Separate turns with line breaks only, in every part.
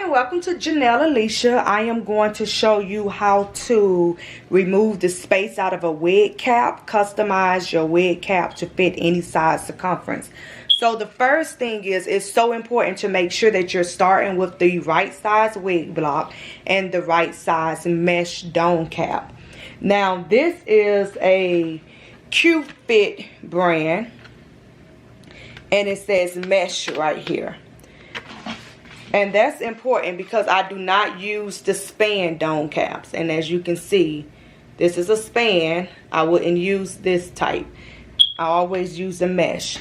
and welcome to Janelle Alicia. I am going to show you how to remove the space out of a wig cap, customize your wig cap to fit any size circumference. So the first thing is, it's so important to make sure that you're starting with the right size wig block and the right size mesh dome cap. Now this is a Q-Fit brand and it says mesh right here. And that's important because I do not use the span dome caps. And as you can see, this is a span. I wouldn't use this type. I always use a mesh.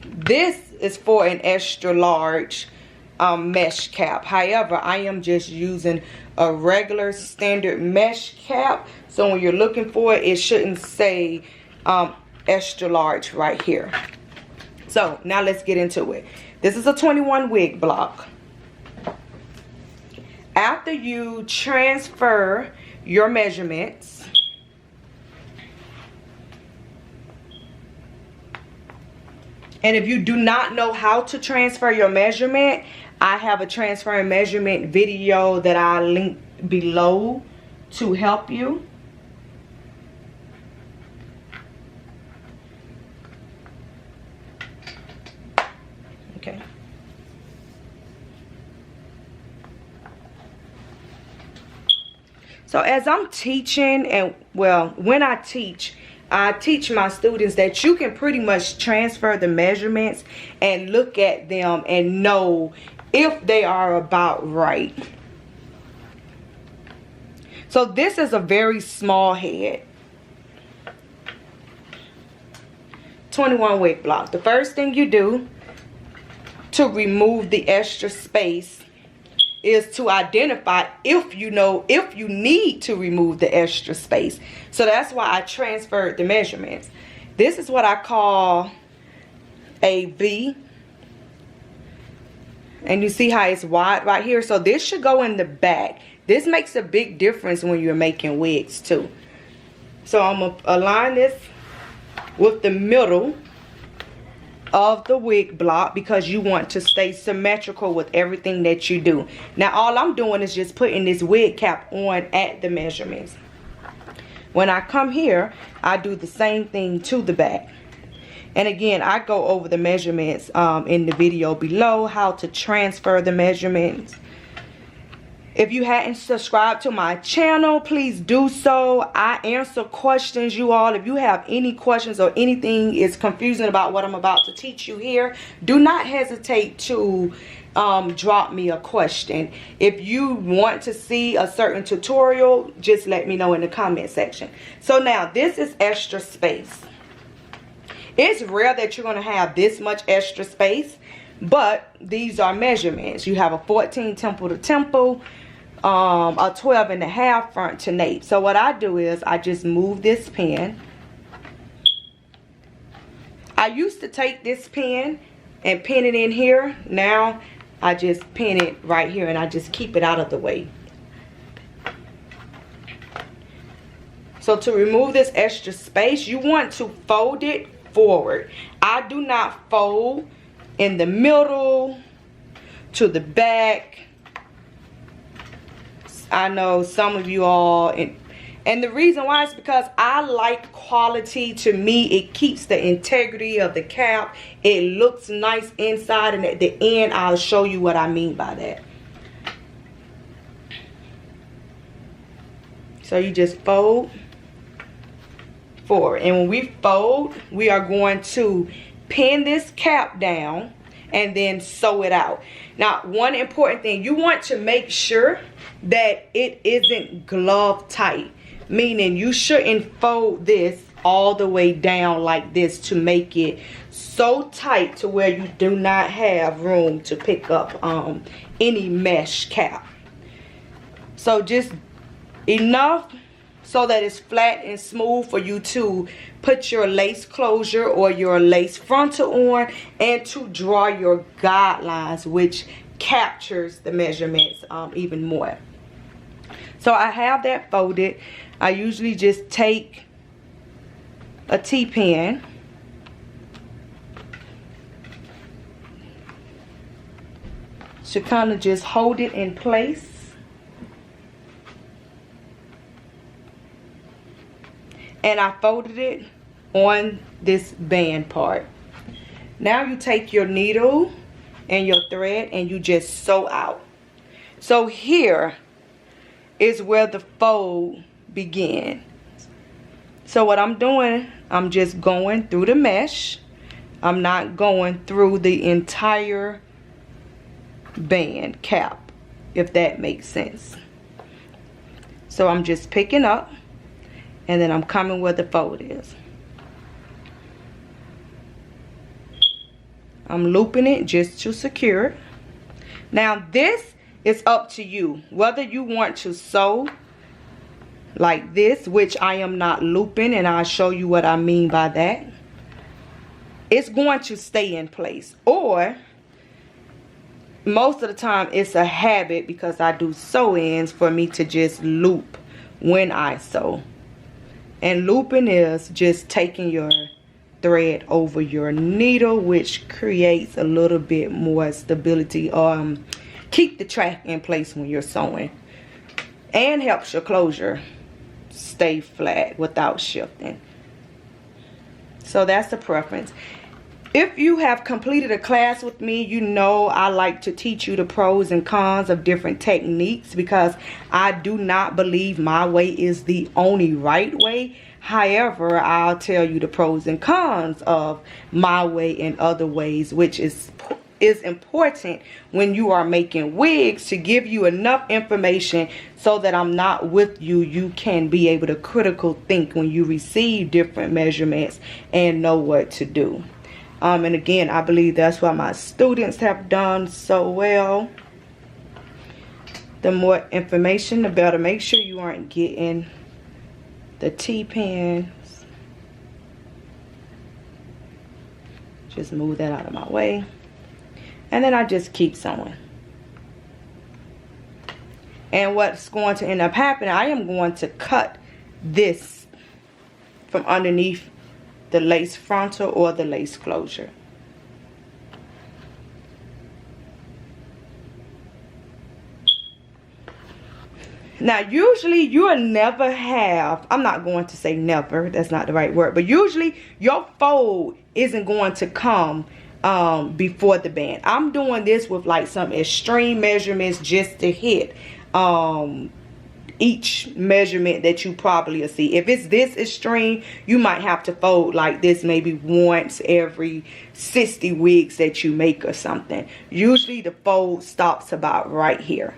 This is for an extra large mesh cap. However, I am just using a regular standard mesh cap. So when you're looking for it, it shouldn't say extra large right here. So now let's get into it. This is a 21 wig block. After you transfer your measurements, and if you do not know how to transfer your measurement, I have a transfer and measurement video that I link below to help you. Okay. So as I'm teaching, and well, when I teach my students that you can pretty much transfer the measurements and look at them and know if they are about right. So this is a very small head. 21 wig block. The first thing you do to remove the extra space is to identify if you need to remove the extra space. So that's why I transferred the measurements. This is what I call a V. And you see how it's wide right here? So this should go in the back. This makes a big difference when you're making wigs too. So I'm going to align this with the middle of the wig block because you want to stay symmetrical with everything that you do. Now all I'm doing is just putting this wig cap on at the measurements. When I come here, I do the same thing to the back. And again, I go over the measurements in the video below, how to transfer the measurements. If you hadn't subscribed to my channel, please do so. I answer questions, you all. If you have any questions or anything is confusing about what I'm about to teach you here, do not hesitate to drop me a question. If you want to see a certain tutorial, just let me know in the comment section. So now this is extra space. It's rare that you're going to have this much extra space, but these are measurements. You have a 14 temple to temple, a 12.5 front to nape. So what I do is I just move this pen. I used to take this pen and pin it in here. Now I just pin it right here and I just keep it out of the way. So to remove this extra space, you want to fold it forward. I do not fold in the middle to the back. I know some of you all, and the reason why is because I like quality. To me, it keeps the integrity of the cap. It looks nice inside, and at the end I'll show you what I mean by that. So you just fold forward, and when we fold, we are going to pin this cap down and then sew it out. Now, one important thing, you want to make sure that it isn't glove tight, meaning you shouldn't fold this all the way down like this to make it so tight to where you do not have room to pick up any mesh cap. So just enough so that it's flat and smooth for you to put your lace closure or your lace frontal on, and to draw your guidelines, which captures the measurements even more. So I have that folded. I usually just take a T-pen to kind of just hold it in place. And I folded it on this band part. Now you take your needle and your thread and you just sew out. So here is where the fold begins. So what I'm doing, I'm just going through the mesh. I'm not going through the entire band cap, if that makes sense. So I'm just picking up and then I'm coming where the fold is. I'm looping it just to secure it. Now this is up to you, whether you want to sew like this, which I am not looping, and I'll show you what I mean by that. It's going to stay in place, or most of the time it's a habit because I do sew-ins for me to just loop when I sew. And looping is just taking your thread over your needle, which creates a little bit more stability, keep the track in place when you're sewing, and helps your closure stay flat without shifting. So that's the preference. If you have completed a class with me, you know I like to teach you the pros and cons of different techniques, because I do not believe my way is the only right way. However, I'll tell you the pros and cons of my way and other ways, which is important when you are making wigs, to give you enough information so that I'm not with you. You can be able to critical think when you receive different measurements and know what to do. And again, I believe that's why my students have done so well. The more information, the better. Make sure you aren't getting the T-pins. Just move that out of my way. And then I just keep sewing. And what's going to end up happening, I am going to cut this from underneath the lace frontal or the lace closure. Now usually you'll never have, I'm not going to say never, that's not the right word, but usually your fold isn't going to come before the band. I'm doing this with like some extreme measurements just to hit each measurement that you probably will see. If it's this extreme, you might have to fold like this maybe once every 60 wigs that you make or something. Usually the fold stops about right here.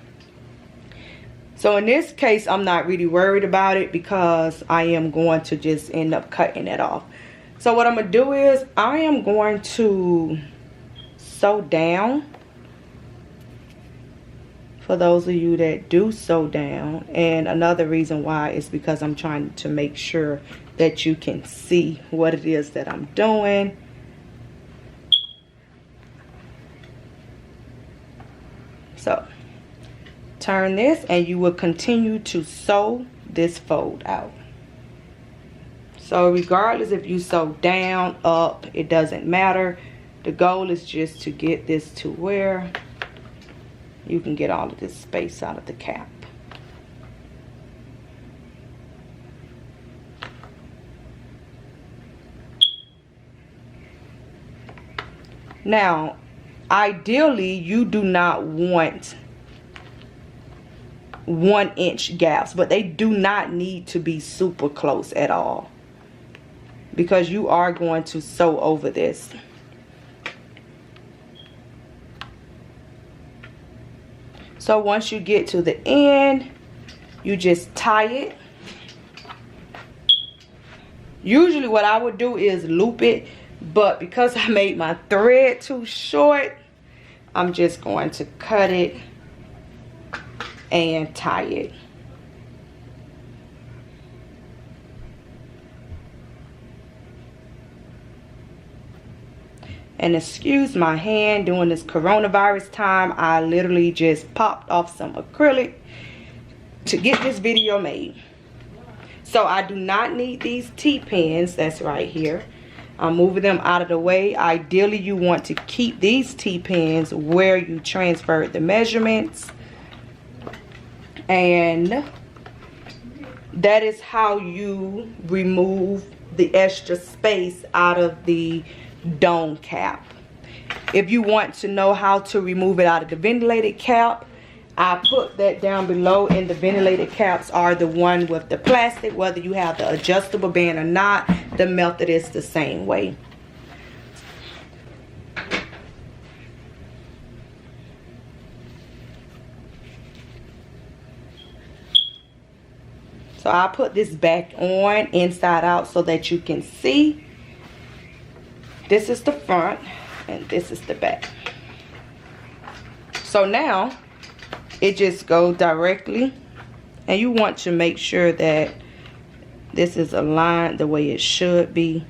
So in this case, I'm not really worried about it because I am going to just end up cutting it off. So what I'm going to do is I am going to sew down. For those of you that do sew down. And another reason why is because I'm trying to make sure that you can see what it is that I'm doing. So turn this and you will continue to sew this fold out. So regardless if you sew down, up, it doesn't matter. The goal is just to get this to where you can get all of this space out of the cap. Now, ideally, you do not want 1 inch gaps, but they do not need to be super close at all, because you are going to sew over this. So once you get to the end, you just tie it. Usually what I would do is loop it, but because I made my thread too short, I'm just going to cut it and tie it. And excuse my hand, during this coronavirus time, I literally just popped off some acrylic to get this video made. So I do not need these T-pins that's right here. I'm moving them out of the way. Ideally, you want to keep these T-pins where you transferred the measurements. And that is how you remove the extra space out of the dome cap. If you want to know how to remove it out of the ventilated cap, I put that down below. And the ventilated caps are the one with the plastic. Whether you have the adjustable band or not, the method is the same way. So I'll put this back on inside out so that you can see. This is the front and this is the back. So now it just goes directly, and you want to make sure that this is aligned the way it should be.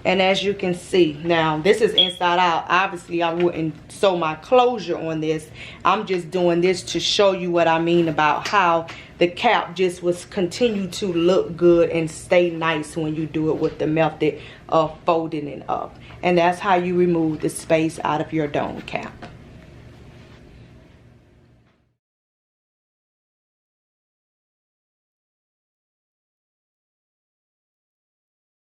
And as you can see, now this is inside out. Obviously I wouldn't sew my closure on this. I'm just doing this to show you what I mean about how the cap just will continue to look good and stay nice when you do it with the method of folding it up. And that's how you remove the space out of your dome cap.